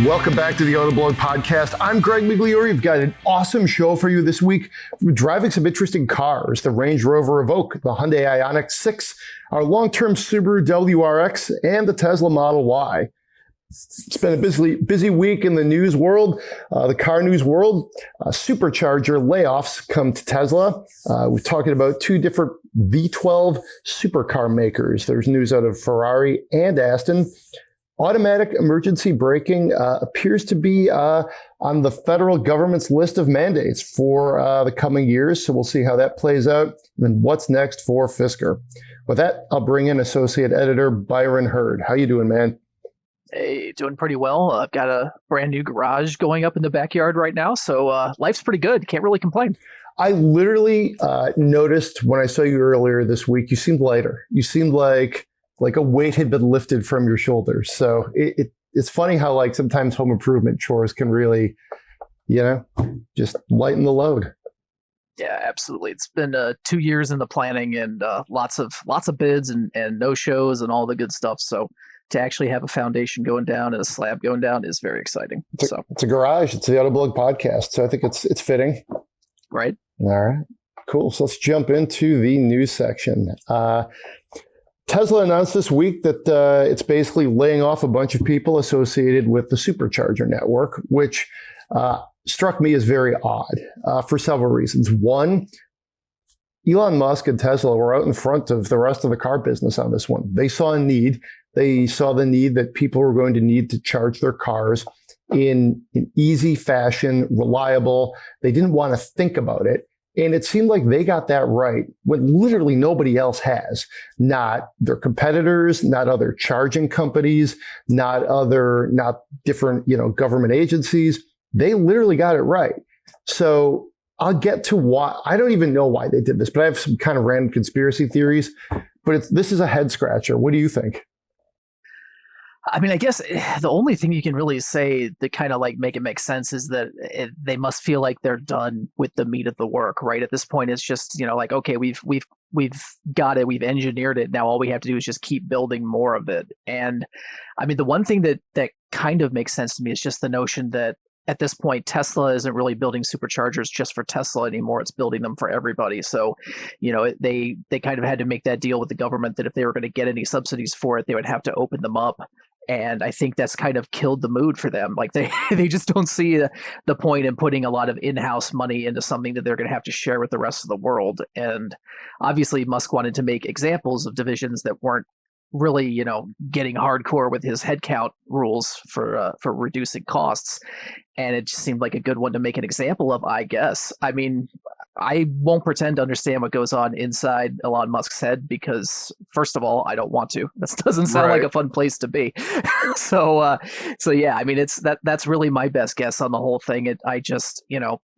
Welcome back to the Autoblog Podcast. I'm Greg Migliore. We've got an awesome show for you this week. We're driving some interesting cars, the Range Rover Evoque, the Hyundai Ioniq 6, our long-term Subaru WRX, and the Tesla Model Y. It's been a busy week in the news world, the car news world. Supercharger layoffs come to Tesla. We're talking about two different V12 supercar makers. There's news out of Ferrari and Aston. Automatic emergency braking appears to be on the federal government's list of mandates for the coming years. So we'll see how that plays out. And then what's next for Fisker. With that, I'll bring in Associate Editor Byron Hurd. How you doing, man? Hey, doing pretty well. I've got a brand new garage going up in the backyard right now. So life's pretty good. Can't really complain. I literally noticed when I saw you earlier this week, you seemed lighter. You seemed like a weight had been lifted from your shoulders. So it's funny how like sometimes home improvement chores can really, just lighten the load. Yeah, absolutely. It's been 2 years in the planning and lots of bids and no shows and all the good stuff. So to actually have a foundation going down and a slab going down is very exciting. It's a garage. It's the Autoblog Podcast. So I think it's fitting. Right. All right. Cool. So let's jump into the news section. Tesla announced this week that it's basically laying off a bunch of people associated with the supercharger network, which struck me as very odd for several reasons. One, Elon Musk and Tesla were out in front of the rest of the car business on this one. They saw a need. They saw the need that people were going to need to charge their cars in an easy fashion, reliable. They didn't want to think about it. And it seemed like they got that right when literally nobody else has. Not their competitors, not other charging companies, not different, government agencies. They literally got it right. So I'll get to why. I don't even know why they did this, but I have some kind of random conspiracy theories. But this is a head scratcher. What do you think? I mean, I guess the only thing you can really say to kind of like make it make sense is that they must feel like they're done with the meat of the work, right? At this point, it's just, like, okay, we've got it, we've engineered it. Now all we have to do is just keep building more of it. And I mean, the one thing that kind of makes sense to me is just the notion that at this point, Tesla isn't really building superchargers just for Tesla anymore. It's building them for everybody. So, they kind of had to make that deal with the government that if they were going to get any subsidies for it, they would have to open them up. And I think that's kind of killed the mood for them. Like they just don't see the point in putting a lot of in-house money into something that they're going to have to share with the rest of the world. And obviously Musk wanted to make examples of divisions that weren't really, getting hardcore with his headcount rules for reducing costs. And it just seemed like a good one to make an example of, I guess. I mean, I won't pretend to understand what goes on inside Elon Musk's head because, first of all, I don't want to. This doesn't sound like a fun place to be. So yeah, I mean, that's really my best guess on the whole thing.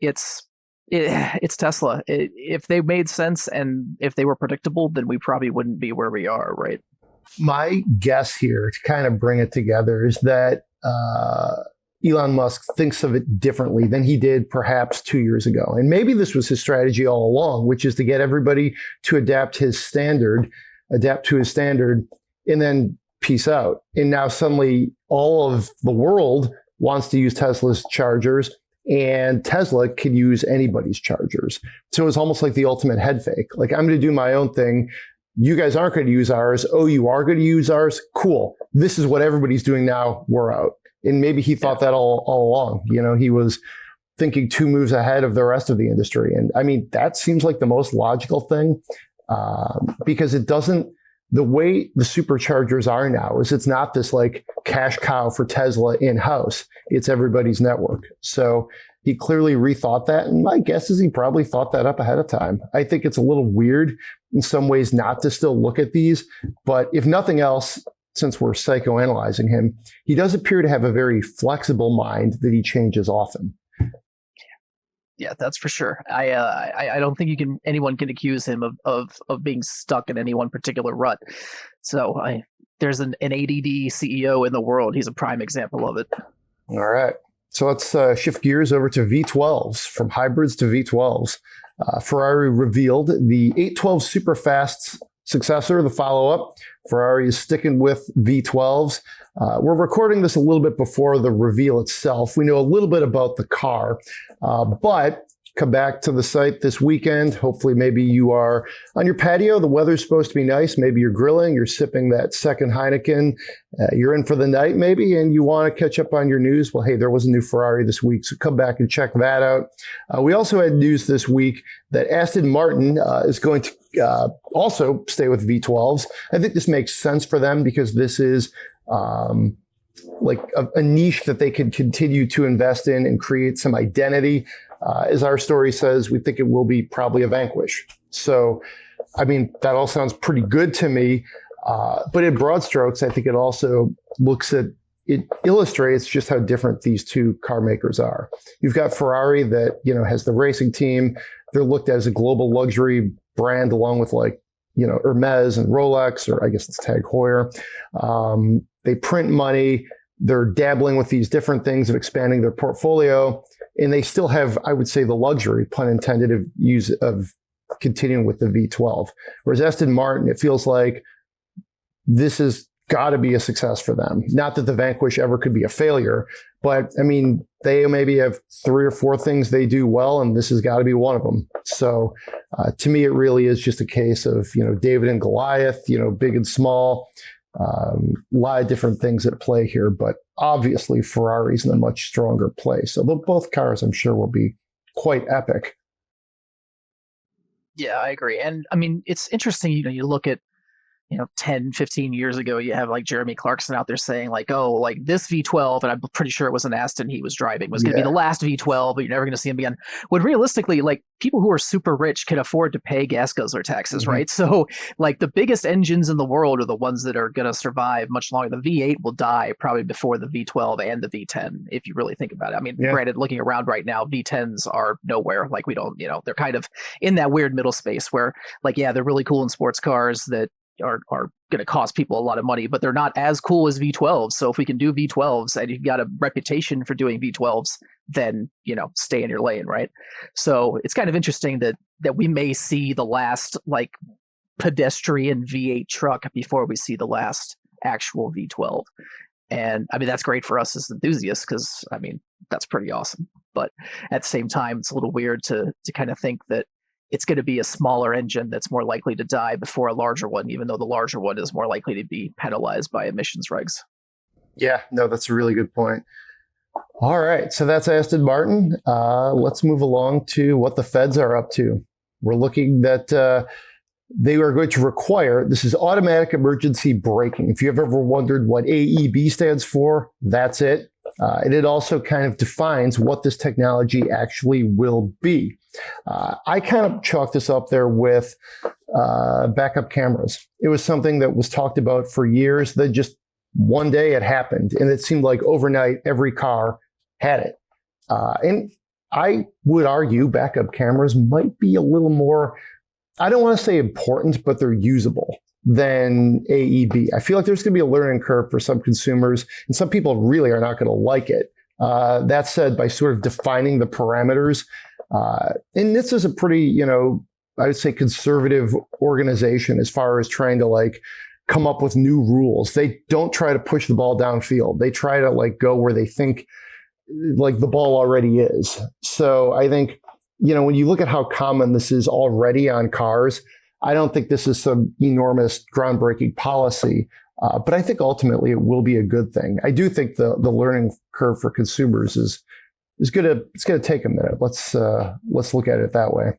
It's Tesla. If they made sense and if they were predictable, then we probably wouldn't be where we are, right? My guess here, to kind of bring it together, is that Elon Musk thinks of it differently than he did perhaps 2 years ago. And maybe this was his strategy all along, which is to get everybody to adapt to his standard, and then peace out. And now suddenly all of the world wants to use Tesla's chargers, and Tesla can use anybody's chargers. So it's almost like the ultimate head fake. Like, I'm going to do my own thing. You guys aren't going to use ours. Oh, you are going to use ours? Cool. This is what everybody's doing now. We're out. And maybe he thought that all along. He was thinking 2 moves ahead of the rest of the industry. And I mean, that seems like the most logical thing because it doesn't, the way the superchargers are now is it's not this like cash cow for Tesla in-house. It's everybody's network. So he clearly rethought that. And my guess is he probably thought that up ahead of time. I think it's a little weird in some ways not to still look at these. But if nothing else, since we're psychoanalyzing him, he does appear to have a very flexible mind that he changes often. Yeah, that's for sure. I don't think anyone can accuse him of being stuck in any one particular rut. So there's an ADD CEO in the world. He's a prime example of it. All right. So let's shift gears over to V12s, from hybrids to V12s. Ferrari revealed the 812 Superfasts successor, the follow-up. Ferrari is sticking with V12s. We're recording this a little bit before the reveal itself. We know a little bit about the car, but come back to the site this weekend. Hopefully, maybe you are on your patio. The weather's supposed to be nice. Maybe you're grilling. You're sipping that second Heineken. You're in for the night, maybe, and you want to catch up on your news. Well, hey, there was a new Ferrari this week, so come back and check that out. We also had news this week that Aston Martin is going to also stay with V12s. I think this makes sense for them because this is like a niche that they can continue to invest in and create some identity. As our story says, we think it will be probably a Vanquish. So, I mean, that all sounds pretty good to me. But in broad strokes, I think it also it illustrates just how different these two car makers are. You've got Ferrari that, has the racing team. They're looked at as a global luxury brand along with Hermes and Rolex, or I guess it's Tag Heuer. They print money. They're dabbling with these different things of expanding their portfolio. And they still have, I would say, the luxury, pun intended, of continuing with the V12. Whereas Aston Martin, it feels like this has got to be a success for them. Not that the Vanquish ever could be a failure, but I mean, they maybe have 3 or 4 things they do well, and this has got to be one of them. So to me, it really is just a case of, David and Goliath, big and small. A lot of different things at play here, but obviously Ferrari's in a much stronger place. So both cars, I'm sure, will be quite epic. Yeah, I agree. And I mean, it's interesting, you look at 10, 15 years ago, you have like Jeremy Clarkson out there saying like, oh, like this V12, and I'm pretty sure it was an Aston he was driving, was going to be the last V12, but you're never going to see him again. When realistically, like people who are super rich can afford to pay gas guzzler taxes, right? So like the biggest engines in the world are the ones that are going to survive much longer. The V8 will die probably before the V12 and the V10, if you really think about it. I mean, granted, looking around right now, V10s are nowhere. Like we don't, they're kind of in that weird middle space where like, yeah, they're really cool in sports cars that are going to cost people a lot of money, but they're not as cool as V12s. So if we can do V12s and you've got a reputation for doing V12s, then, stay in your lane, right? So it's kind of interesting that we may see the last like pedestrian V8 truck before we see the last actual V12. And I mean, that's great for us as enthusiasts because, I mean, that's pretty awesome. But at the same time, it's a little weird to kind of think that it's going to be a smaller engine that's more likely to die before a larger one, even though the larger one is more likely to be penalized by emissions regs. Yeah, no, that's a really good point. All right, so that's Aston Martin. Let's move along to what the feds are up to. We're looking that they are going to require, this is automatic emergency braking. If you've ever wondered what AEB stands for, that's it. And it also kind of defines what this technology actually will be. I kind of chalked this up there with backup cameras. It was something that was talked about for years. That just one day it happened, and it seemed like overnight every car had it. And I would argue backup cameras might be a little more, I don't want to say important, but they're usable than AEB. I feel like there's going to be a learning curve for some consumers, and some people really are not going to like it. That said, by sort of defining the parameters, and this is a pretty, I would say conservative organization as far as trying to like come up with new rules. They don't try to push the ball downfield. They try to like go where they think like the ball already is. So I think, when you look at how common this is already on cars, I don't think this is some enormous groundbreaking policy, but I think ultimately it will be a good thing. I do think the learning curve for consumers is gonna take a minute. Let's look at it that way.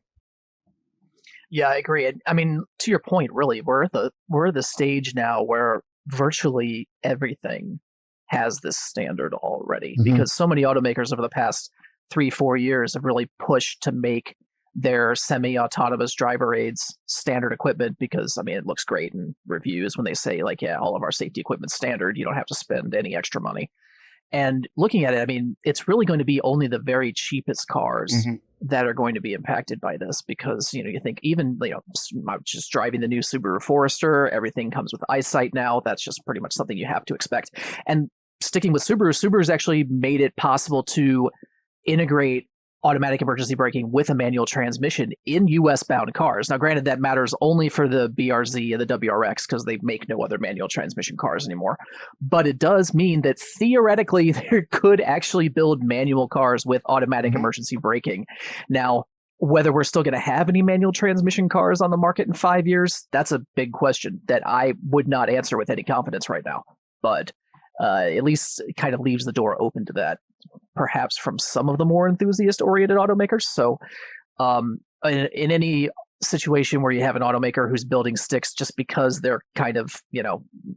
Yeah, I agree. I mean, to your point, really, we're at the stage now where virtually everything has this standard already, because so many automakers over the past 3-4 years have really pushed to make their semi-autonomous driver aids standard equipment, because I mean it looks great in reviews when they say like, yeah, all of our safety equipment's standard, you don't have to spend any extra money. And looking at it, I mean, it's really going to be only the very cheapest cars that are going to be impacted by this, because you think even just driving the new Subaru Forester, everything comes with eyesight now. That's just pretty much something you have to expect. And sticking with Subaru's actually made it possible to integrate automatic emergency braking with a manual transmission in US bound cars. Now, granted, that matters only for the BRZ and the WRX because they make no other manual transmission cars anymore. But it does mean that theoretically there could actually build manual cars with automatic emergency braking. Now, whether we're still going to have any manual transmission cars on the market in 5 years, that's a big question that I would not answer with any confidence right now. But at least it kind of leaves the door open to that, perhaps from some of the more enthusiast-oriented automakers. So in any situation where you have an automaker who's building sticks just because they're kind of,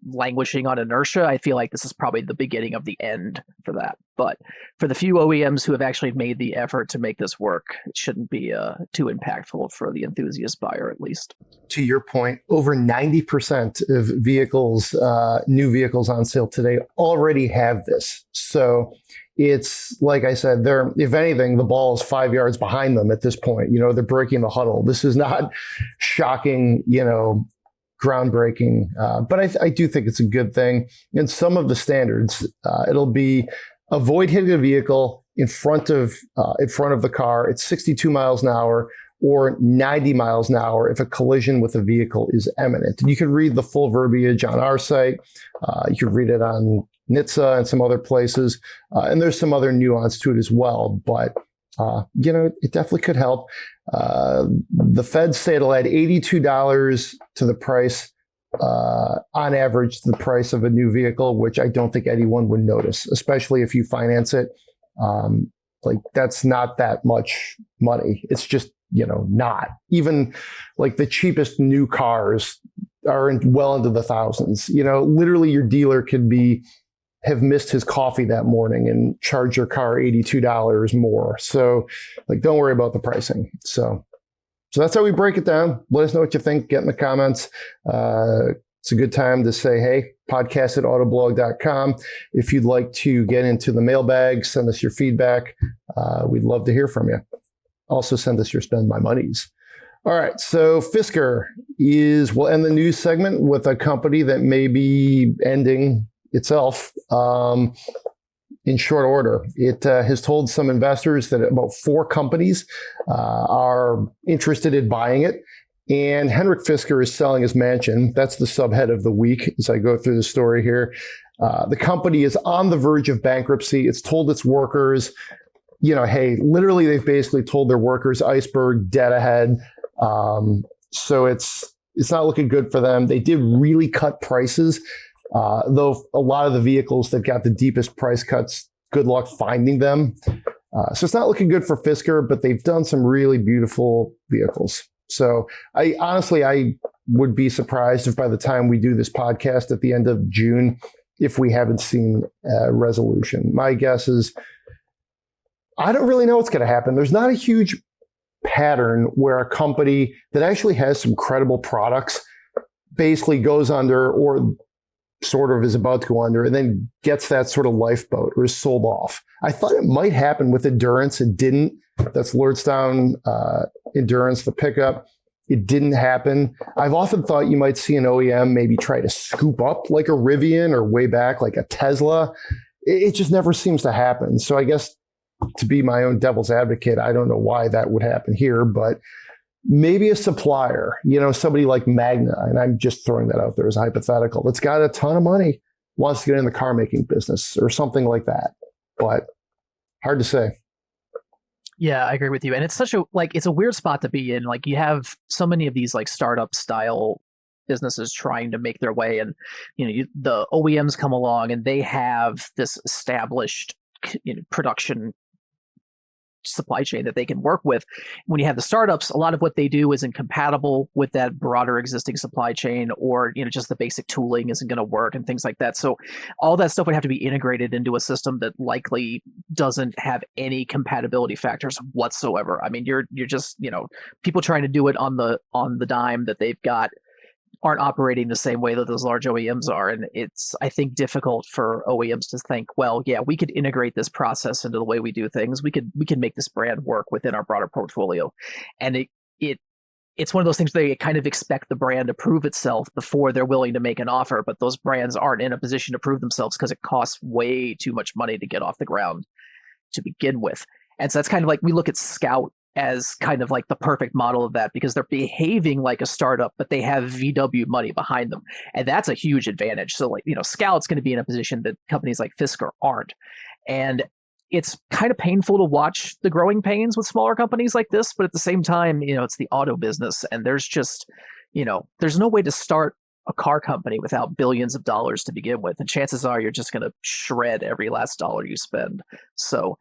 languishing on inertia, I feel like this is probably the beginning of the end for that. But for the few OEMs who have actually made the effort to make this work, it shouldn't be too impactful for the enthusiast buyer, at least. To your point, over 90% of vehicles, new vehicles on sale today already have this. So it's like I said, if anything, the ball is 5 yards behind them at this point. They're breaking the huddle. This is not shocking, groundbreaking, but I do think it's a good thing. And some of the standards, it'll be avoid hitting a vehicle in front of the car at 62 miles an hour or 90 miles an hour if a collision with a vehicle is imminent. And you can read the full verbiage on our site. You can read it on NHTSA and some other places. And there's some other nuance to it as well. But, it definitely could help. The feds say it'll add $82 to the price, on average, the price of a new vehicle, which I don't think anyone would notice, especially if you finance it. That's not that much money. It's just, not. Even like the cheapest new cars are well into the thousands. Literally your dealer could have missed his coffee that morning and charge your car $82 more. So don't worry about the pricing. So that's how we break it down. Let us know what you think. Get in the comments. It's a good time to say, hey, podcast@autoblog.com. If you'd like to get into the mailbag, send us your feedback. We'd love to hear from you. Also send us your spend my monies. All right. So Fisker we'll end the news segment with a company that may be ending itself in short order. It has told some investors that about 4 companies are interested in buying it. And Henrik Fisker is selling his mansion. That's the subhead of the week as I go through the story here. The company is on the verge of bankruptcy. It's told its workers, hey, literally they've basically told their workers, iceberg, dead ahead. So it's not looking good for them. They did really cut prices. Though a lot of the vehicles that got the deepest price cuts, good luck finding them. So it's not looking good for Fisker, but they've done some really beautiful vehicles. So I would be surprised if by the time we do this podcast at the end of June, if we haven't seen a resolution. My guess is I don't really know what's going to happen. There's not a huge pattern where a company that actually has some credible products basically goes under or sort of is about to go under and then gets that sort of lifeboat or is sold off. I thought it might happen with Endurance. It didn't. That's Lordstown Endurance, the pickup. It didn't happen. I've often thought you might see an OEM maybe try to scoop up like a Rivian or way back like a Tesla. It just never seems to happen. So I guess to be my own devil's advocate, I don't know why that would happen here, but maybe a supplier, somebody like Magna, and I'm just throwing that out there as a hypothetical, that's got a ton of money, wants to get in the car making business or something like that. But hard to say. Yeah, I agree with you. And it's it's a weird spot to be in. Like you have so many of these like startup style businesses trying to make their way. And, the OEMs come along and they have this established production supply chain that they can work with. When you have the startups, a lot of what they do isn't compatible with that broader existing supply chain, or just the basic tooling isn't going to work and things like that. So all that stuff would have to be integrated into a system that likely doesn't have any compatibility factors whatsoever. I mean, you're just people trying to do it on the dime that they've got aren't operating the same way that those large OEMs are. And it's, I think, difficult for OEMs to think, well, yeah, we could integrate this process into the way we do things. We can make this brand work within our broader portfolio. And it's one of those things they kind of expect the brand to prove itself before they're willing to make an offer. But those brands aren't in a position to prove themselves because it costs way too much money to get off the ground to begin with. And so that's kind of like, we look at Scout as kind of like the perfect model of that, because they're behaving like a startup, but they have VW money behind them. And that's a huge advantage. So like, Scout's going to be in a position that companies like Fisker aren't. And it's kind of painful to watch the growing pains with smaller companies like this, but at the same time, it's the auto business, and there's just, there's no way to start a car company without billions of dollars to begin with. And chances are you're just going to shred every last dollar you spend. So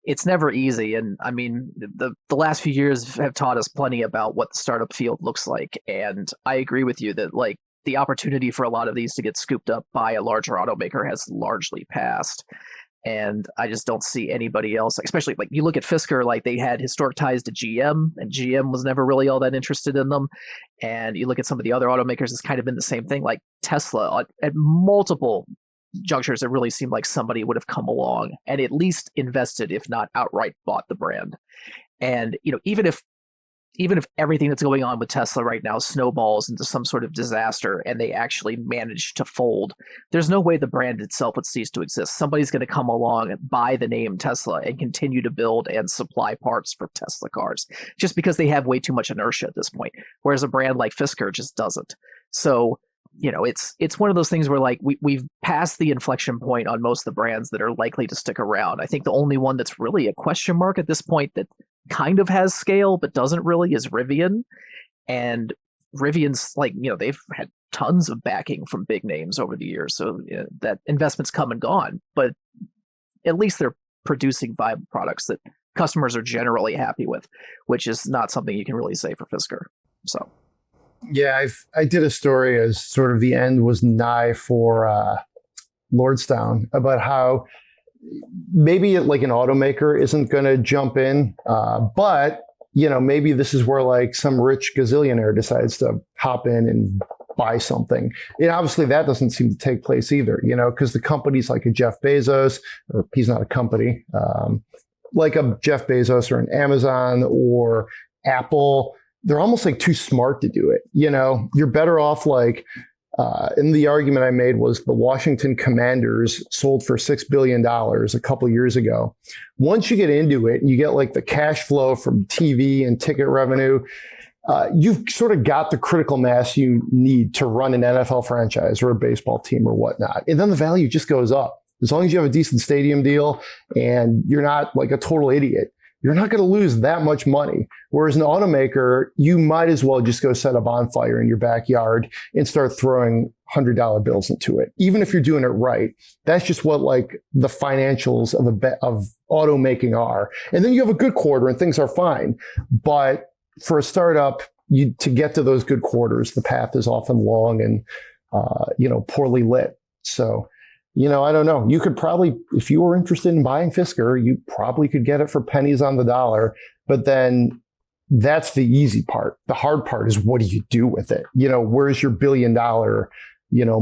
it's never easy. And I mean, the last few years have taught us plenty about what the startup field looks like. And I agree with you that like the opportunity for a lot of these to get scooped up by a larger automaker has largely passed. And I just don't see anybody else, especially like you look at Fisker, like they had historic ties to GM, and GM was never really all that interested in them. And you look at some of the other automakers, it's kind of been the same thing. Like Tesla, at multiple junctures, it really seemed like somebody would have come along and at least invested, if not outright bought the brand. And, even if everything that's going on with Tesla right now snowballs into some sort of disaster and they actually manage to fold, there's no way the brand itself would cease to exist. Somebody's going to come along and buy the name Tesla and continue to build and supply parts for Tesla cars, just because they have way too much inertia at this point, whereas a brand like Fisker just doesn't. So, it's one of those things where like we've passed the inflection point on most of the brands that are likely to stick around. I think the only one that's really a question mark at this point that kind of has scale but doesn't really is Rivian. And Rivian's like, they've had tons of backing from big names over the years, so that investment's come and gone, but at least they're producing viable products that customers are generally happy with, which is not something you can really say for Fisker. So yeah, I did a story as sort of the end was nigh for Lordstown about how maybe like an automaker isn't going to jump in, but maybe this is where like some rich gazillionaire decides to hop in and buy something. And obviously that doesn't seem to take place either, because the companies like a Jeff Bezos, or he's not a company, like a Jeff Bezos or an Amazon or Apple, they're almost like too smart to do it. You're better off like, and the argument I made was the Washington Commanders sold for $6 billion a couple years ago. Once you get into it, you get like the cash flow from TV and ticket revenue. You've sort of got the critical mass you need to run an NFL franchise or a baseball team or whatnot. And then the value just goes up. As long as you have a decent stadium deal and you're not like a total idiot, you're not going to lose that much money. Whereas an automaker, you might as well just go set a bonfire in your backyard and start throwing $100 bills into it. Even if you're doing it right, that's just what like the financials of automaking are. And then you have a good quarter and things are fine. But for a startup, to get to those good quarters, the path is often long and poorly lit. So, I don't know. You could probably, if you were interested in buying Fisker, you probably could get it for pennies on the dollar. But then that's the easy part. The hard part is, what do you do with it? Where's your $1 billion,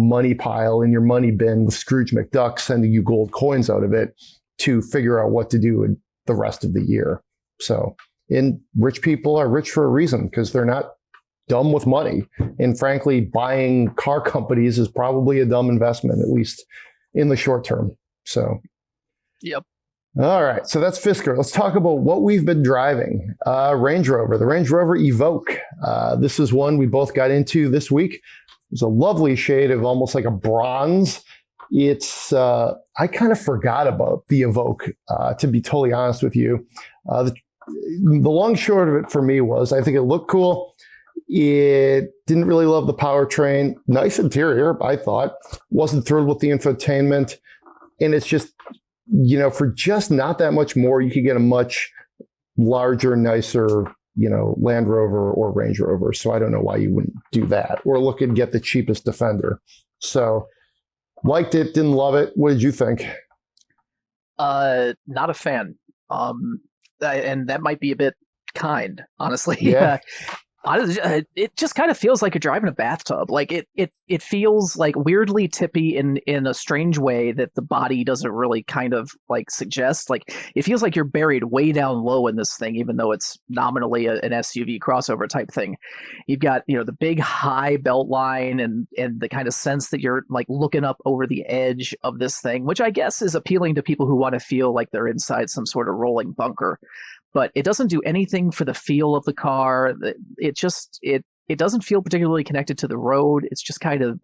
money pile in your money bin with Scrooge McDuck sending you gold coins out of it to figure out what to do in the rest of the year. So, and rich people are rich for a reason, because they're not dumb with money. And frankly, buying car companies is probably a dumb investment, at least in the short term. So, yep. All right. So that's Fisker. Let's talk about what we've been driving. Range Rover, the Range Rover Evoque. This is one we both got into this week. It's a lovely shade of almost like a bronze. It's, I kind of forgot about the Evoque, to be totally honest with you. The long short of it for me was, I think it looked cool. It didn't really love the powertrain. Nice interior, I thought. Wasn't thrilled with the infotainment. And it's just, for just not that much more, you could get a much larger, nicer, Land Rover or Range Rover. So I don't know why you wouldn't do that, or look and get the cheapest Defender. So liked it, didn't love it. What did you think? Not a fan. And that might be a bit kind, honestly. Yeah. It just kind of feels like you're driving a bathtub. Like it feels like weirdly tippy in a strange way that the body doesn't really kind of like suggest. Like it feels like you're buried way down low in this thing, even though it's nominally an SUV crossover type thing. You've got, the big high belt line and the kind of sense that you're like looking up over the edge of this thing, which I guess is appealing to people who want to feel like they're inside some sort of rolling bunker. But it doesn't do anything for the feel of the car. It doesn't feel particularly connected to the road. It's just kind of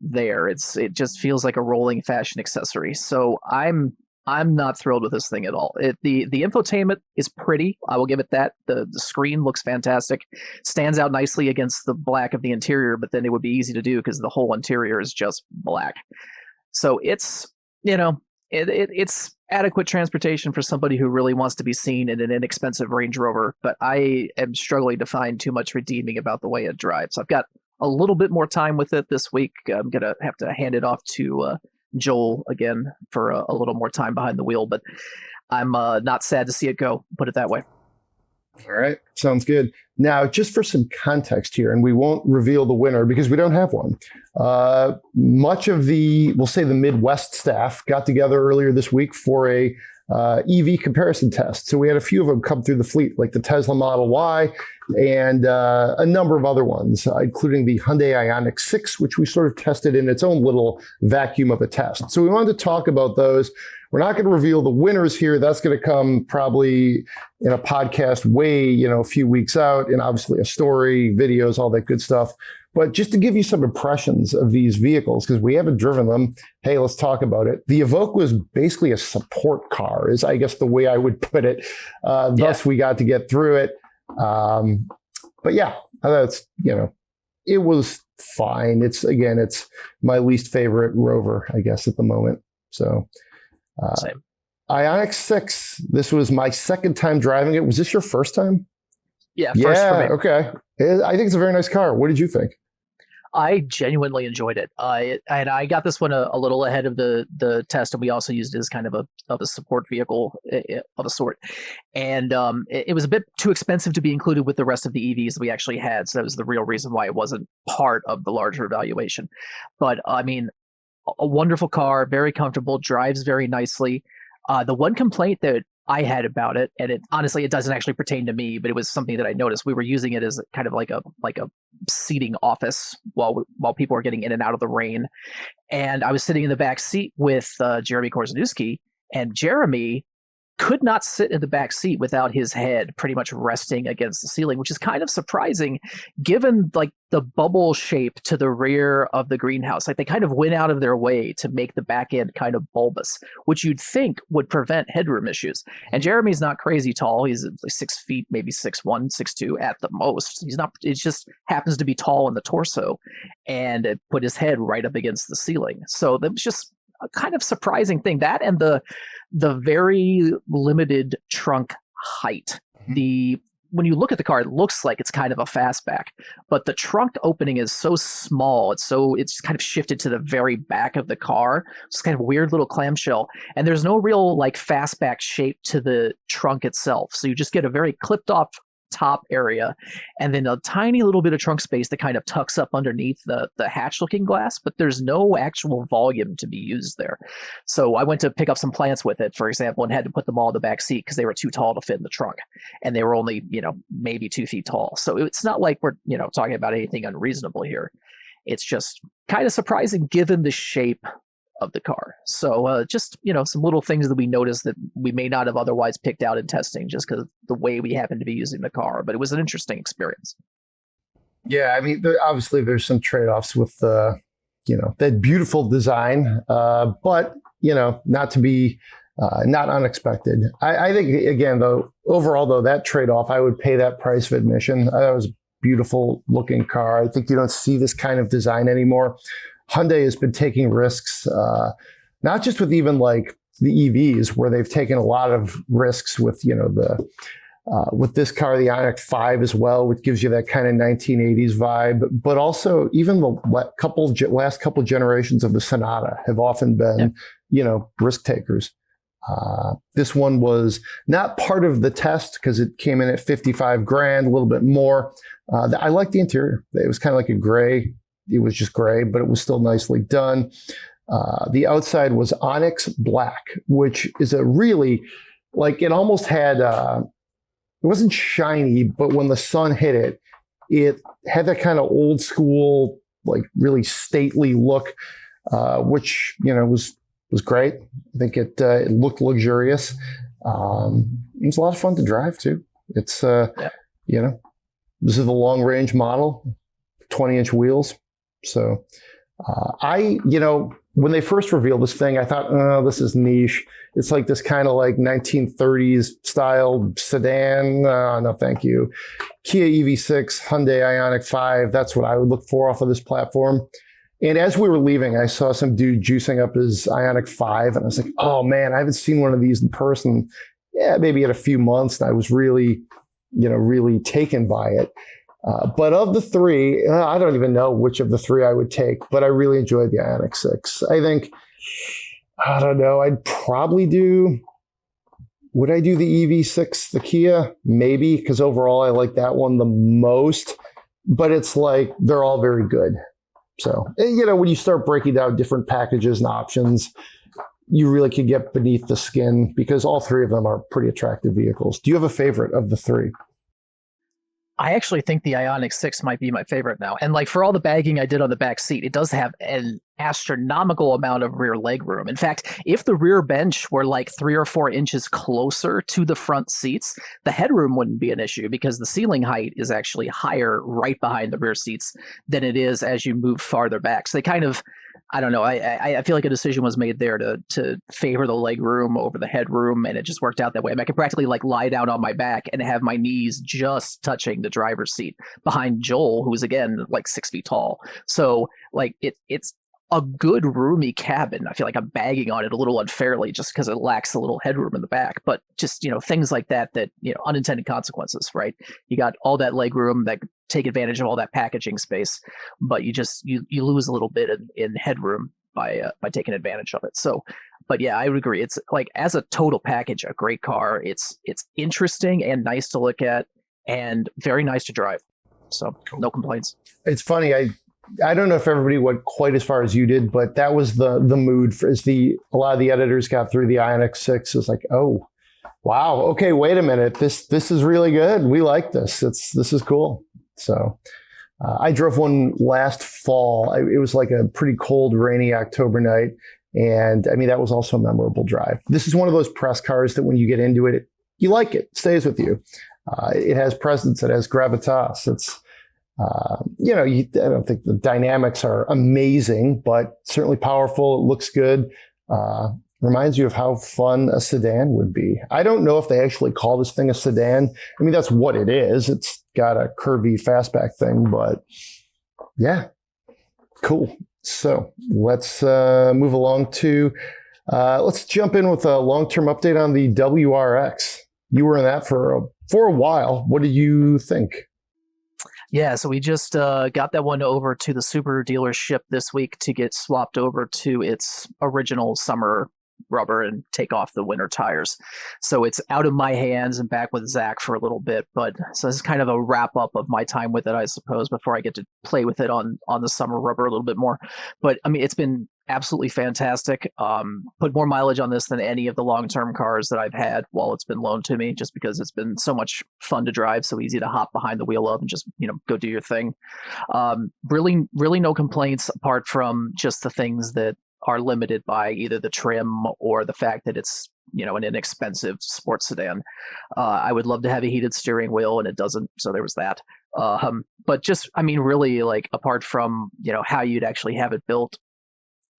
there. It just feels like a rolling fashion accessory. So I'm not thrilled with this thing at all. The infotainment is pretty. I will give it that. The screen looks fantastic. Stands out nicely against the black of the interior, but then it would be easy to do because the whole interior is just black. So it's it's adequate transportation for somebody who really wants to be seen in an inexpensive Range Rover, but I am struggling to find too much redeeming about the way it drives. I've got a little bit more time with it this week. I'm going to have to hand it off to Joel again for a little more time behind the wheel, but I'm not sad to see it go, put it that way. All right. Sounds good. Now, just for some context here, and we won't reveal the winner because we don't have one. Much of we'll say the Midwest staff got together earlier this week for a EV comparison test. So we had a few of them come through the fleet, like the Tesla Model Y and a number of other ones, including the Hyundai Ioniq 6, which we sort of tested in its own little vacuum of a test. So we wanted to talk about those. We're not going to reveal the winners here. That's going to come probably in a podcast way, a few weeks out, and obviously a story, videos, all that good stuff. But just to give you some impressions of these vehicles, because we haven't driven them, hey, let's talk about it. The Evoque was basically a support car, is I guess the way I would put it. Thus, we got to get through it. But yeah, that's, it was fine. It's my least favorite Rover, I guess, at the moment. So. Same. Ioniq 6. This was my second time driving it. Was this your first time? Yeah, first for me. Okay. I think it's a very nice car. What did you think? I genuinely enjoyed it. I got this one a little ahead of the test, and we also used it as kind of a support vehicle of a sort. And it was a bit too expensive to be included with the rest of the EVs we actually had. So that was the real reason why it wasn't part of the larger evaluation. But I mean, a wonderful car, very comfortable, drives very nicely. The one complaint that I had about it, and it honestly it doesn't actually pertain to me, but it was something that I noticed. We were using it as kind of like a seating office while people were getting in and out of the rain. And I was sitting in the back seat with Jeremy Korzeniewski, and Jeremy could not sit in the back seat without his head pretty much resting against the ceiling, which is kind of surprising given like the bubble shape to the rear of the greenhouse. Like they kind of went out of their way to make the back end kind of bulbous, which you'd think would prevent headroom issues. And Jeremy's not crazy tall. He's like 6 feet, maybe 6'1", 6'2" at the most. He's not, it just happens to be tall in the torso, and it put his head right up against the ceiling. So that was just a kind of surprising thing. That and the very limited trunk height. When you look at the car, it looks like it's kind of a fastback, but the trunk opening is so small. It's kind of shifted to the very back of the car. It's kind of weird little clamshell, and there's no real like fastback shape to the trunk itself. So you just get a very clipped off top area, and then a tiny little bit of trunk space that kind of tucks up underneath the hatch looking glass, but there's no actual volume to be used there. So I went to pick up some plants with it, for example, and had to put them all in the back seat because they were too tall to fit in the trunk, and they were only maybe 2 feet tall. So it's not like we're talking about anything unreasonable here. It's just kind of surprising given the shape of the car. So just some little things that we noticed that we may not have otherwise picked out in testing just because the way we happen to be using the car, but it was an interesting experience. Yeah, I mean, obviously there's some trade-offs with that beautiful design, but not to be not unexpected. I think again though, overall though, that trade-off, I would pay that price of admission. That was a beautiful looking car. I think you don't see this kind of design anymore. Hyundai has been taking risks, not just with even like the EVs, where they've taken a lot of risks with with this car, the Ioniq 5 as well, which gives you that kind of 1980s vibe. But also even the last couple generations of the Sonata have often been, risk takers. This one was not part of the test because it came in at $55,000, a little bit more. I like the interior. It was kind of like a gray. It was just gray, but it was still nicely done. The outside was onyx black, which is a really, like, it almost had, it wasn't shiny, but when the sun hit it, it had that kind of old school, like really stately look, which, was great. I think it looked luxurious. It was a lot of fun to drive too. It's, this is the long range model, 20-inch wheels. So when they first revealed this thing, I thought, oh, this is niche. It's like this kind of like 1930s style sedan. No, thank you. Kia EV6, Hyundai Ioniq 5. That's what I would look for off of this platform. And as we were leaving, I saw some dude juicing up his Ioniq 5. And I was like, oh man, I haven't seen one of these in person. Yeah, maybe in a few months. And I was really, really taken by it. But of the three, I don't even know which of the three I would take, but I really enjoyed the Ioniq 6. I think, I don't know, would I do the EV6, the Kia? Maybe, because overall I like that one the most, but it's like, they're all very good. So, when you start breaking down different packages and options, you really could get beneath the skin because all three of them are pretty attractive vehicles. Do you have a favorite of the three? I actually think the Ioniq 6 might be my favorite now. And like for all the bagging I did on the back seat, it does have an astronomical amount of rear leg room. In fact, if the rear bench were like 3 or 4 inches closer to the front seats, the headroom wouldn't be an issue because the ceiling height is actually higher right behind the rear seats than it is as you move farther back. So they kind of, I don't know. I feel like a decision was made there to favor the leg room over the headroom, and it just worked out that way. I mean, I could practically like lie down on my back and have my knees just touching the driver's seat behind Joel, who's again like 6 feet tall. So like it's a good roomy cabin. I feel like I'm bagging on it a little unfairly just because it lacks a little headroom in the back, but just, things like that, unintended consequences, right? You got all that leg room that take advantage of all that packaging space, but you lose a little bit in headroom by taking advantage of it. So, but yeah, I would agree. It's like as a total package, a great car. It's interesting and nice to look at and very nice to drive. So cool. No complaints. It's funny. I don't know if everybody went quite as far as you did, but that was the mood as a lot of the editors got through the Ioniq 6. It's like, oh, wow. Okay, wait a minute. This is really good. We like this. This is cool. So I drove one last fall. It was like a pretty cold, rainy October night. And I mean, that was also a memorable drive. This is one of those press cars that when you get into it, you like it. It stays with you. It has presence. It has gravitas. It's, I don't think the dynamics are amazing, but certainly powerful. It looks good. Reminds you of how fun a sedan would be. I don't know if they actually call this thing a sedan. I mean, that's what it is. It's got a curvy fastback thing, but yeah, cool. So let's move along to, let's jump in with a long-term update on the WRX. You were in that for a while. What did you think? Yeah, so we just got that one over to the Subaru dealership this week to get swapped over to its original summer rubber and take off the winter tires. So it's out of my hands and back with Zach for a little bit. But so this is kind of a wrap up of my time with it, I suppose, before I get to play with it on the summer rubber a little bit more. But I mean, it's been absolutely fantastic. Put more mileage on this than any of the long-term cars that I've had while it's been loaned to me, just because it's been so much fun to drive, so easy to hop behind the wheel of and just, go do your thing. Really, really no complaints apart from just the things that are limited by either the trim or the fact that it's, an inexpensive sports sedan. I would love to have a heated steering wheel and it doesn't. So there was that. But just, I mean, really, like, apart from, how you'd actually have it built,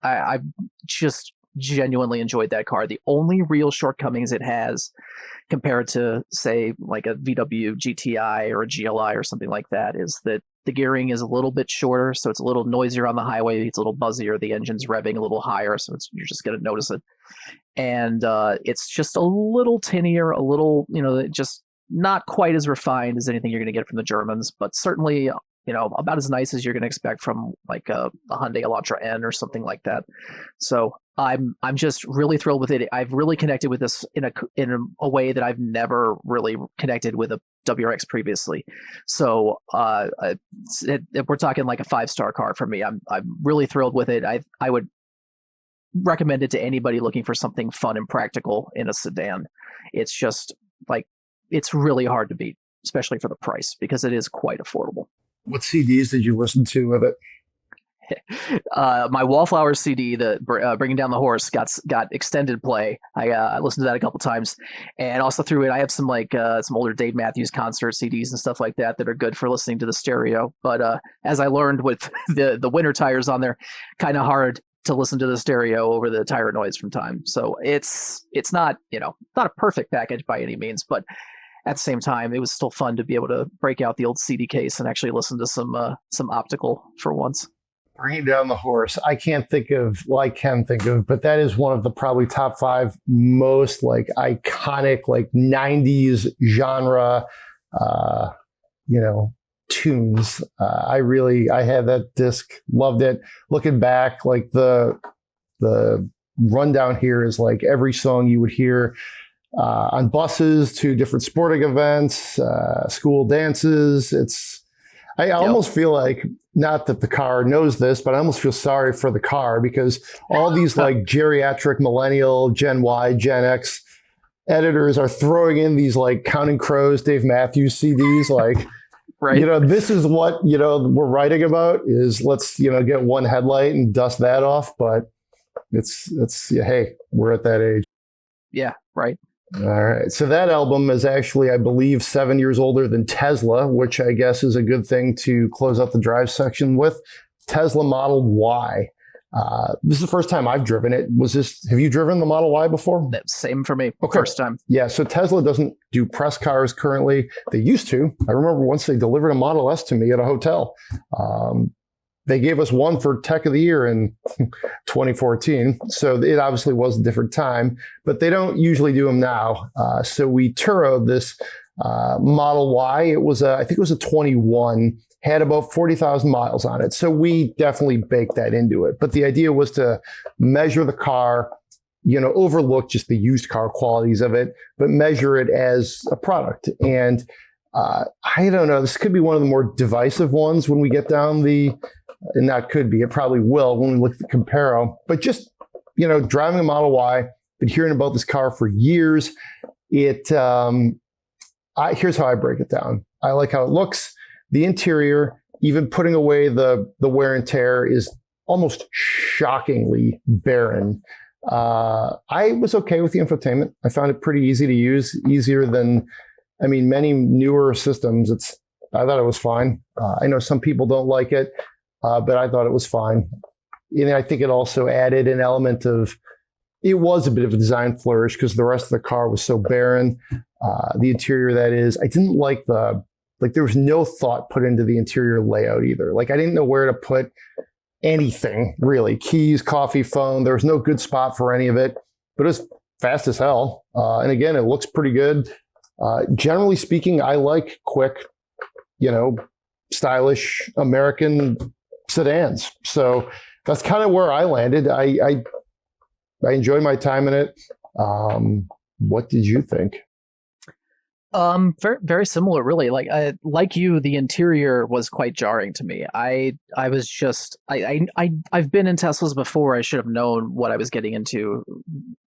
I've just genuinely enjoyed that car. The only real shortcomings it has compared to, say, like a VW GTI or a GLI or something like that is that the gearing is a little bit shorter, so it's a little noisier on the highway. It's a little buzzier. The engine's revving a little higher, so you're just going to notice it. And it's just a little tinnier, a little, just not quite as refined as anything you're going to get from the Germans, but certainly, about as nice as you're going to expect from like a Hyundai Elantra N or something like that. So I'm just really thrilled with it. I've really connected with this in a way that I've never really connected with a WRX previously. So we're talking like a 5-star car for me. I'm really thrilled with it. I would recommend it to anybody looking for something fun and practical in a sedan. It's just like, it's really hard to beat, especially for the price, because it is quite affordable. What CDs did you listen to with it? My Wallflower CD, the Bringing Down the Horse, got extended play. I listened to that a couple times, and also through it, I have some some older Dave Matthews concert CDs and stuff like that are good for listening to the stereo. But as I learned with the winter tires on there, kind of hard to listen to the stereo over the tire noise from time. So it's not not a perfect package by any means, but at the same time, it was still fun to be able to break out the old CD case and actually listen to some optical for once. Bringing Down the Horse. I can think of, but that is one of the probably top 5 most like iconic, like 90s genre, tunes. I had that disc, loved it. Looking back, like the rundown here is like every song you would hear on buses to different sporting events, school dances. I almost feel like, not that the car knows this, but I almost feel sorry for the car, because all these like geriatric millennial, Gen Y, Gen X editors are throwing in these like Counting Crows, Dave Matthews CDs. Like, right. This is what, we're writing about is let's, get one headlight and dust that off. But it's hey, we're at that age. Yeah. Right. All right. So that album is actually, I believe, 7 years older than Tesla, which I guess is a good thing to close out the drive section with. Tesla Model Y. This is the first time I've driven it. Have you driven the Model Y before? Same for me. Okay. First time. Yeah. So Tesla doesn't do press cars currently. They used to. I remember once they delivered a Model S to me at a hotel. They gave us one for Tech of the Year in 2014. So it obviously was a different time, but they don't usually do them now. So we Turo'd this Model Y. It was I think it was a 21, had about 40,000 miles on it. So we definitely baked that into it. But the idea was to measure the car, overlook just the used car qualities of it, but measure it as a product. And I don't know, this could be one of the more divisive ones when we get down and that could be, it probably will when we look at the Comparo, but just, driving a Model Y, been hearing about this car for years. Here's how I break it down. I like how it looks. The interior, even putting away the wear and tear, is almost shockingly barren. I was okay with the infotainment. I found it pretty easy to use, easier than, many newer systems. I thought it was fine. I know some people don't like it, but I thought it was fine. And I think it also added an element of, it was a bit of a design flourish because the rest of the car was so barren. The interior, that is, I didn't like there was no thought put into the interior layout either. Like, I didn't know where to put anything, really. Keys, coffee, phone. There was no good spot for any of it, but it was fast as hell. And again, it looks pretty good. Generally speaking, I like quick, stylish American sedans. So that's kind of where I landed. I enjoyed my time in it. What did you think? Very, very similar, really. Like you, the interior was quite jarring to me. I was just, I've been in Teslas before. I should have known what I was getting into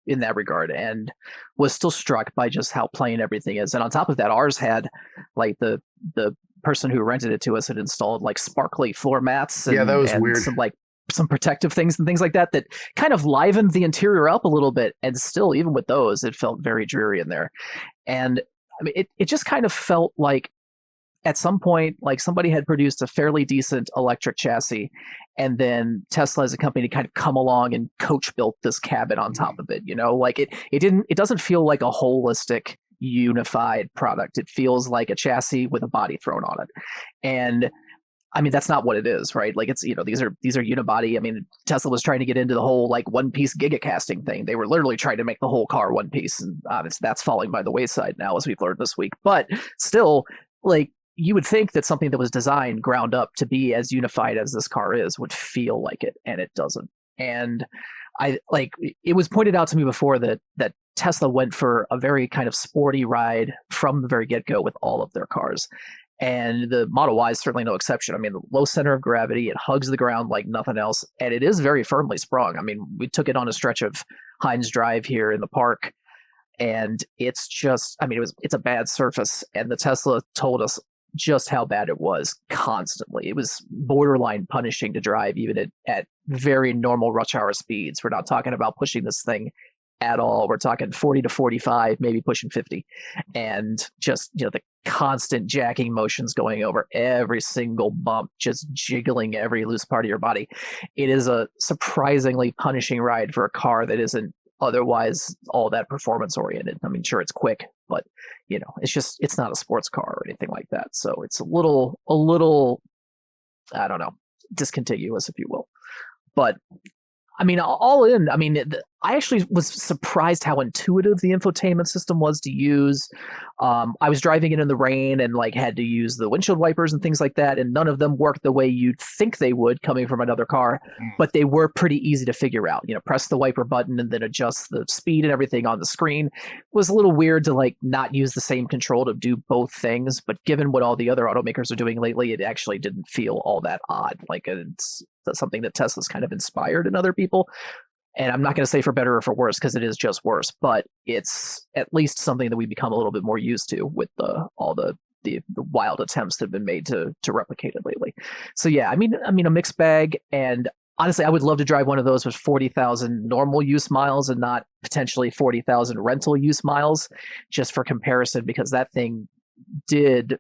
in that regard, and was still struck by just how plain everything is. And on top of that, ours had like the person who rented it to us had installed like sparkly floor mats. And, that was and weird. Some protective things and things like that kind of livened the interior up a little bit. And still, even with those, it felt very dreary in there. And it just kind of felt like at some point, like somebody had produced a fairly decent electric chassis, and then Tesla as a company kind of come along and coach built this cabin on top of it. Like it doesn't feel like a holistic, unified product. It feels like a chassis with a body thrown on it. And that's not what it is, right? Like, it's, these are unibody. Tesla was trying to get into the whole like one piece gigacasting thing. They were literally trying to make the whole car one piece, and obviously that's falling by the wayside now, as we've learned this week. But still, like, you would think that something that was designed ground up to be as unified as this car is would feel like it, and it doesn't. And it was pointed out to me before that Tesla went for a very kind of sporty ride from the very get-go with all of their cars. And the Model Y is certainly no exception. I mean, the low center of gravity, it hugs the ground like nothing else, and it is very firmly sprung. I mean, we took it on a stretch of Heinz Drive here in the park, and it's just, I mean, it's a bad surface, and the Tesla told us just how bad it was constantly. It was borderline punishing to drive even at very normal rush hour speeds. We're not talking about pushing this thing at all. We're talking 40 to 45, maybe pushing 50. And just, the constant jacking motions going over every single bump, just jiggling every loose part of your body. It is a surprisingly punishing ride for a car that isn't otherwise all that performance oriented. I mean, sure, it's quick, but it's not a sports car or anything like that. So it's a little, I don't know, discontiguous, if you will. But I mean, all in, I mean, I actually was surprised how intuitive the infotainment system was to use. I was driving it in the rain and had to use the windshield wipers and things like that, and none of them worked the way you'd think they would coming from another car, but they were pretty easy to figure out. Press the wiper button and then adjust the speed and everything on the screen. It was a little weird to not use the same control to do both things, but given what all the other automakers are doing lately, it actually didn't feel all that odd. That's something that Tesla's kind of inspired in other people. And I'm not going to say for better or for worse, because it is just worse, but it's at least something that we become a little bit more used to with all the wild attempts that have been made to replicate it lately. So yeah, I mean a mixed bag. And honestly, I would love to drive one of those with 40,000 normal use miles and not potentially 40,000 rental use miles, just for comparison, because that thing did.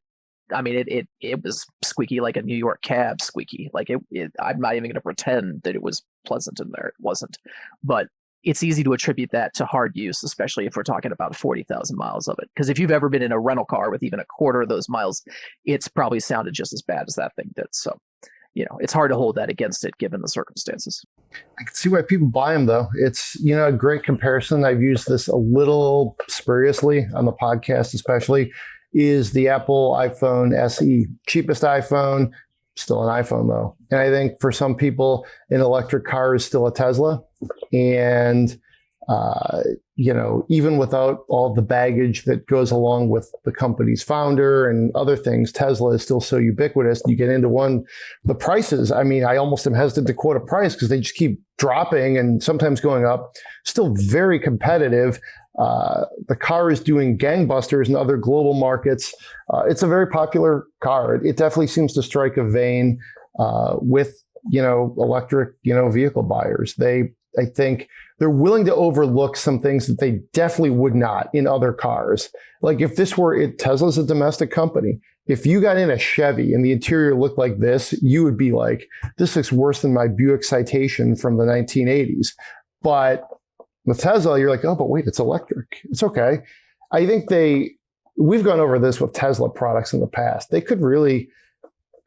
I mean, it was squeaky like a New York cab squeaky. I'm not even going to pretend that it was pleasant in there. It wasn't. But it's easy to attribute that to hard use, especially if we're talking about 40,000 miles of it. Because if you've ever been in a rental car with even a quarter of those miles, it's probably sounded just as bad as that thing did. So, it's hard to hold that against it given the circumstances. I can see why people buy them, though. It's, a great comparison. I've used this a little spuriously on the podcast, especially, is the Apple iPhone SE. Cheapest iPhone, still an iPhone though. And I think for some people, an electric car is still a Tesla. And, even without all the baggage that goes along with the company's founder and other things, Tesla is still so ubiquitous. You get into the prices. I mean, I almost am hesitant to quote a price because they just keep dropping and sometimes going up. Still very competitive. The car is doing gangbusters in other global markets. It's a very popular car. It definitely seems to strike a vein with, electric, vehicle buyers. I think they're willing to overlook some things that they definitely would not in other cars. Like if this were Tesla's a domestic company. If you got in a Chevy and the interior looked like this, you would be like, this looks worse than my Buick Citation from the 1980s. But with Tesla, you're like, oh, but wait, it's electric. It's okay. I think we've gone over this with Tesla products in the past. They could really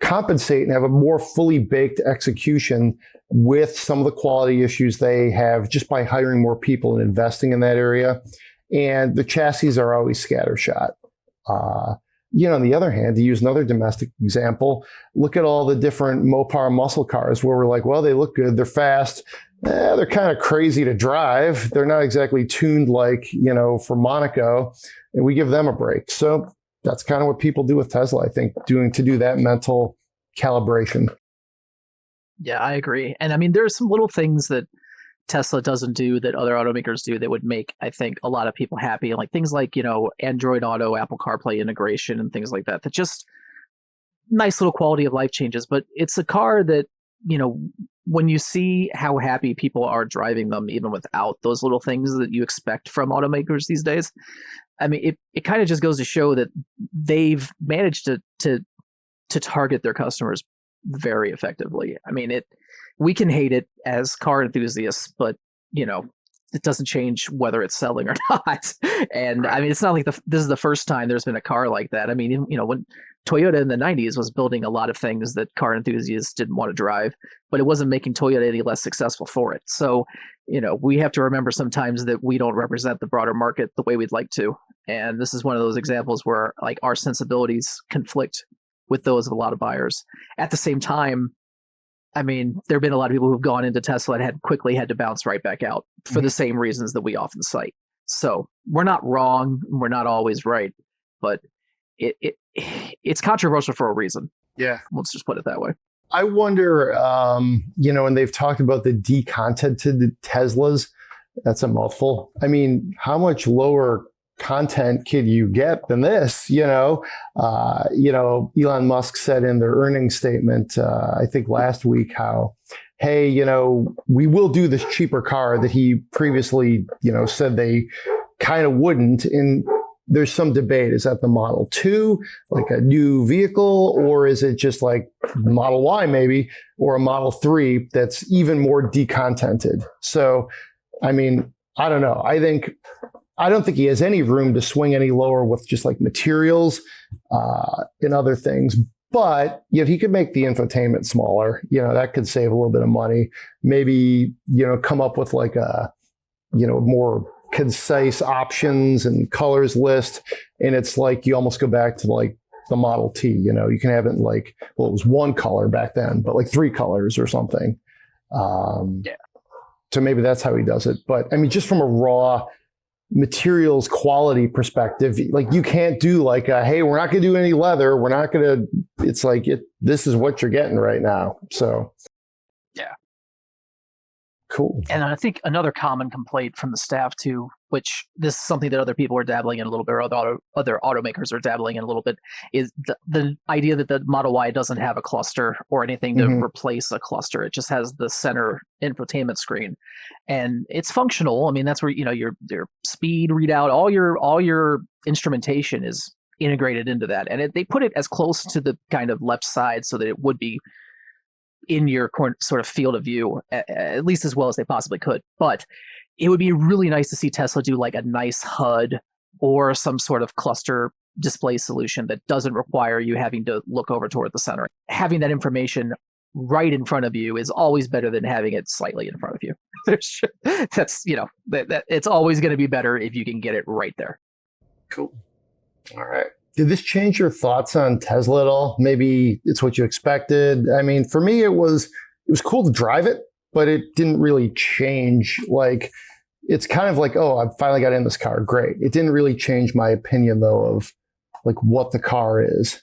compensate and have a more fully baked execution with some of the quality issues they have just by hiring more people and investing in that area. And the chassis are always scattershot. On the other hand, to use another domestic example, look at all the different Mopar muscle cars where we're like, well, they look good, they're fast. They're kind of crazy to drive. They're not exactly tuned for Monaco, and we give them a break. So that's kind of what people do with Tesla, I think, to do that mental calibration. Yeah, I agree. And I mean, there's some little things that Tesla doesn't do that other automakers do that would make, I think, a lot of people happy. Like things like, Android Auto, Apple CarPlay integration and things like that. That just nice little quality of life changes. But it's a car that, when you see how happy people are driving them, even without those little things that you expect from automakers these days, I mean, it kind of just goes to show that they've managed to target their customers very effectively. I mean, we can hate it as car enthusiasts, but it doesn't change whether it's selling or not. And I mean, it's not like this is the first time there's been a car like that. I mean, when Toyota in the 90s was building a lot of things that car enthusiasts didn't want to drive, but it wasn't making Toyota any less successful for it. So, we have to remember sometimes that we don't represent the broader market the way we'd like to. And this is one of those examples where our sensibilities conflict with those of a lot of buyers. At the same time, I mean, there have been a lot of people who've gone into Tesla and quickly had to bounce right back out for the same reasons that we often cite. So we're not wrong. We're not always right, but it's controversial for a reason. Yeah. Let's just put it that way. I wonder, and they've talked about the decontented Teslas. That's a mouthful. I mean, how much lower content could you get than this? Elon Musk said in their earnings statement, I think last week, how, hey, we will do this cheaper car that he previously, said they kind of wouldn't. And there's some debate. Is that the Model 2, like a new vehicle, or is it just like Model Y maybe, or a Model 3 that's even more decontented? So, I mean, I don't know. I don't think he has any room to swing any lower with just like materials and other things. But if he could make the infotainment smaller, that could save a little bit of money. Maybe, come up with like a, more concise options and colors list. And it's like you almost go back to like the Model T. You can have it in like, well, it was one color back then, but like 3 colors or something. Yeah. So maybe that's how he does it. But I mean, just from a raw materials quality perspective, like you can't do like, hey, we're not going to do any leather. We're not going to, it's like, this is what you're getting right now. So, yeah. Cool. And I think another common complaint from the staff too, which this is something that other people are dabbling in a little bit, or other automakers are dabbling in a little bit, is the idea that the Model Y doesn't have a cluster or anything to replace a cluster. It just has the center infotainment screen, and it's functional. I mean, that's where your speed readout, all your instrumentation is integrated into that, and they put it as close to the kind of left side so that it would be in your sort of field of view, at least as well as they possibly could. But it would be really nice to see Tesla do like a nice HUD or some sort of cluster display solution that doesn't require you having to look over toward the center. Having that information right in front of you is always better than having it slightly in front of you. That's, that it's always going to be better if you can get it right there. Cool. All right. Did this change your thoughts on Tesla at all? Maybe it's what you expected. I mean, for me, it was cool to drive it, but it didn't really change. Like, it's kind of like, oh, I finally got in this car. Great. It didn't really change my opinion, though, of like what the car is,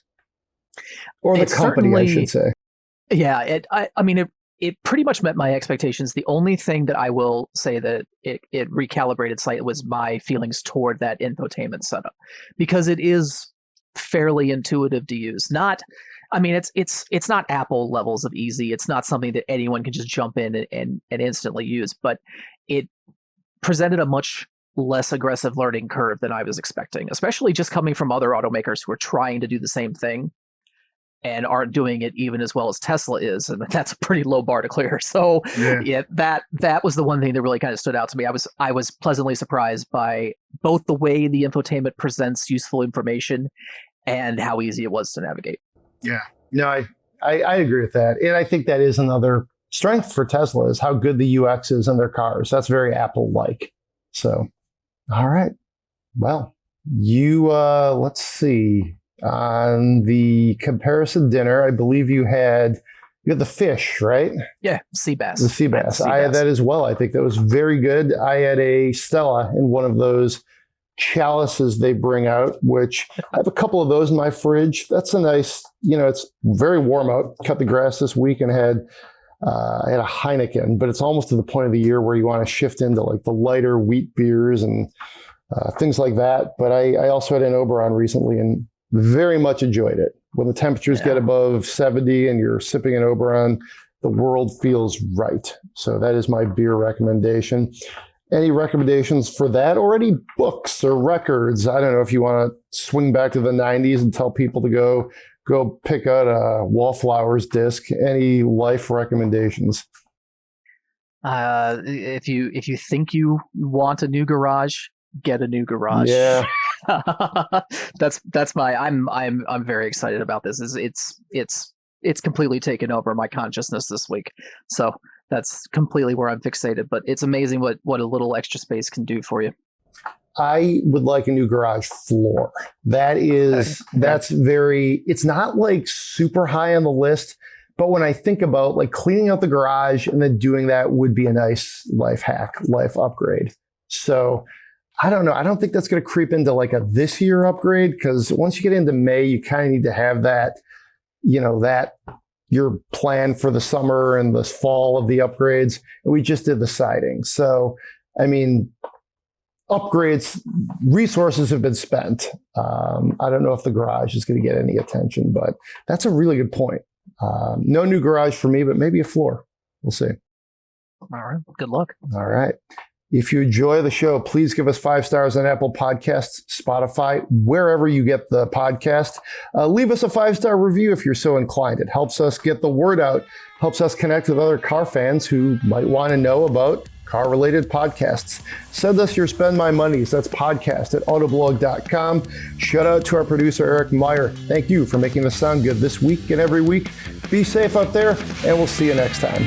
or the company, I should say. Yeah. It pretty much met my expectations. The only thing that I will say that it recalibrated slightly was my feelings toward that infotainment setup, because it is fairly intuitive to use. It's not Apple levels of easy. It's not something that anyone can just jump in and instantly use, but it presented a much less aggressive learning curve than I was expecting, especially just coming from other automakers who are trying to do the same thing and aren't doing it even as well as Tesla is, and that's a pretty low bar to clear. So that was the one thing that really kind of stood out to me. I was pleasantly surprised by both the way the infotainment presents useful information and how easy it was to navigate. Yeah, no, I agree with that, and I think that is another strength for Tesla, is how good the UX is in their cars. That's very Apple-like. So, all right, well, let's see. On the comparison dinner, I believe you had the fish, right? Yeah, sea bass. The sea bass. I had that as well. I think that was very good. I had a Stella in one of those chalices they bring out, which I have a couple of those in my fridge. That's a nice, it's very warm out. Cut the grass this week and I had a Heineken, but it's almost to the point of the year where you want to shift into like the lighter wheat beers and things like that. But I also had an Oberon recently and very much enjoyed it. When the temperatures get above 70 and you're sipping an Oberon, the world feels right. So that is my beer recommendation. Any recommendations for that, or any books or records? I don't know if you want to swing back to the 90s and tell people to go pick out a Wallflowers disc. Any life recommendations? If you think you want a new garage, get a new garage. Yeah. that's my I'm very excited about this. It's completely taken over my consciousness this week. So that's completely where I'm fixated, but it's amazing what a little extra space can do for you. I would like a new garage floor. That's very, it's not like super high on the list, But when I think about like cleaning out the garage and then doing that would be a nice life hack, life upgrade. So I don't know. I don't think that's going to creep into like a this year upgrade, because once you get into May, you kind of need to have that, that your plan for the summer and the fall of the upgrades. And we just did the siding. So, I mean, upgrades, resources have been spent. I don't know if the garage is going to get any attention, but that's a really good point. No new garage for me, but maybe a floor. We'll see. All right. Good luck. All right. If you enjoy the show, please give us 5 stars on Apple Podcasts, Spotify, wherever you get the podcast. Leave us a 5-star review if you're so inclined. It helps us get the word out, helps us connect with other car fans who might want to know about car-related podcasts. Send us your Spend My Monies. That's podcast@autoblog.com. Shout out to our producer, Eric Meyer. Thank you for making this sound good this week and every week. Be safe out there, and we'll see you next time.